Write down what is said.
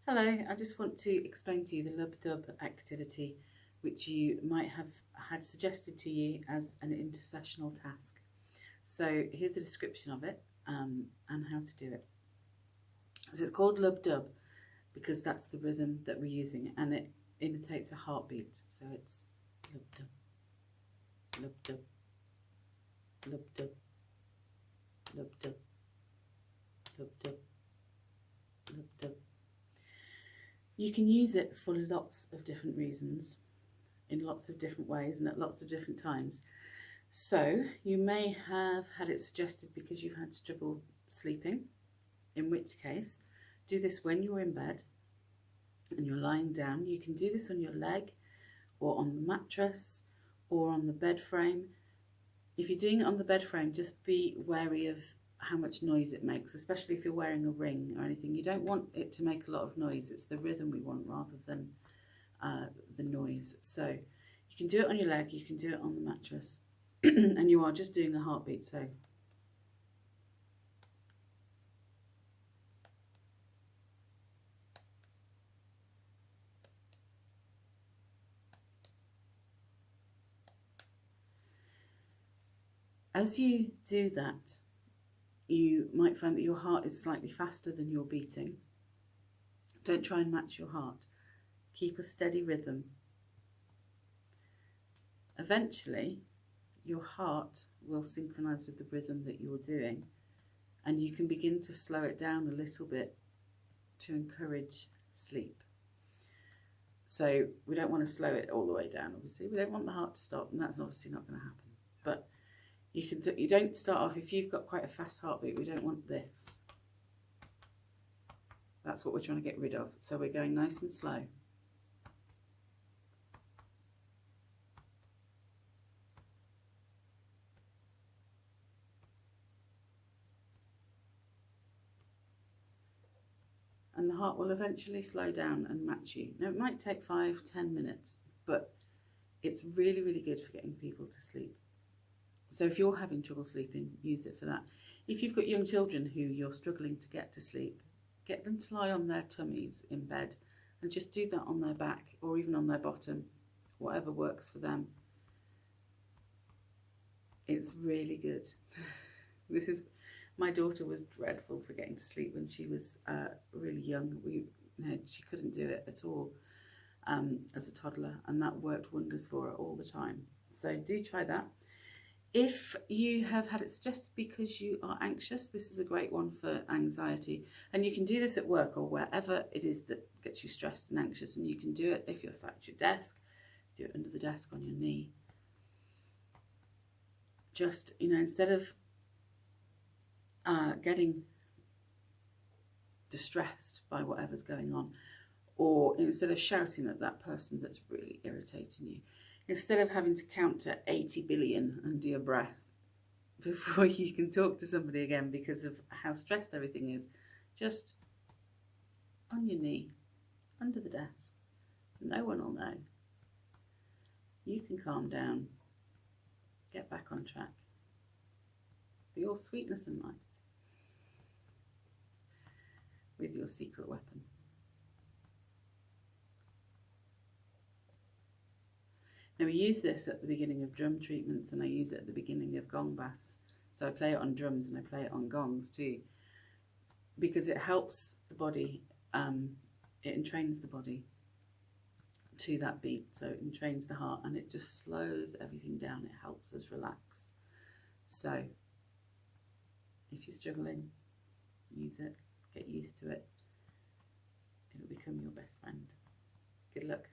Hello, I just want to explain to you the Lub Dub activity which you might have had suggested to you as an intercessional task. So here's a description of it and how to do it. So it's called Lub Dub because that's the rhythm that we're using and it imitates a heartbeat. So it's Lub Dub, Lub Dub, Lub Dub, Lub Dub, Lub Dub, Lub Dub. You can use it for lots of different reasons, in lots of different ways and at lots of different times. So you may have had it suggested because you've had trouble sleeping, in which case do this when you're in bed and you're lying down. You can do this on your leg or on the mattress or on the bed frame. If you're doing it on the bed frame, just be wary of how much noise it makes, especially if you're wearing a ring or anything. You don't want it to make a lot of noise. It's the rhythm we want rather than the noise. So you can do it on your leg, you can do it on the mattress, and you are just doing a heartbeat. So as you do that, you might find that your heart is slightly faster than you're beating. Don't try and match your heart. Keep a steady rhythm. Eventually, your heart will synchronize with the rhythm that you're doing, and you can begin to slow it down a little bit to encourage sleep. So we don't want to slow it all the way down, obviously. We don't want the heart to stop, and that's obviously not going to happen. But you don't start off, if you've got quite a fast heartbeat, we don't want this. That's what we're trying to get rid of. So we're going nice and slow. And the heart will eventually slow down and match you. Now it might take 5-10 minutes, but it's really, really good for getting people to sleep. So if you're having trouble sleeping, use it for that. If you've got young children who you're struggling to get to sleep, get them to lie on their tummies in bed and just do that on their back or even on their bottom, whatever works for them. It's really good. My daughter was dreadful for getting to sleep when she was really young. She couldn't do it at all as a toddler, and that worked wonders for her all the time. So do try that. If you have had it suggested because you are anxious, this is a great one for anxiety. And you can do this at work or wherever it is that gets you stressed and anxious. And you can do it if you're sat at your desk, do it under the desk on your knee. Just, instead of getting distressed by whatever's going on, or instead of shouting at that person that's really irritating you, instead of having to count to 80 billion under your breath before you can talk to somebody again because of how stressed everything is, just on your knee, under the desk. No one will know. You can calm down, get back on track, be all sweetness and light with your secret weapon. Now we use this at the beginning of drum treatments and I use it at the beginning of gong baths. So I play it on drums and I play it on gongs too, because it helps the body, it entrains the body to that beat. So it entrains the heart and it just slows everything down. It helps us relax. So if you're struggling, use it, get used to it. It'll become your best friend. Good luck.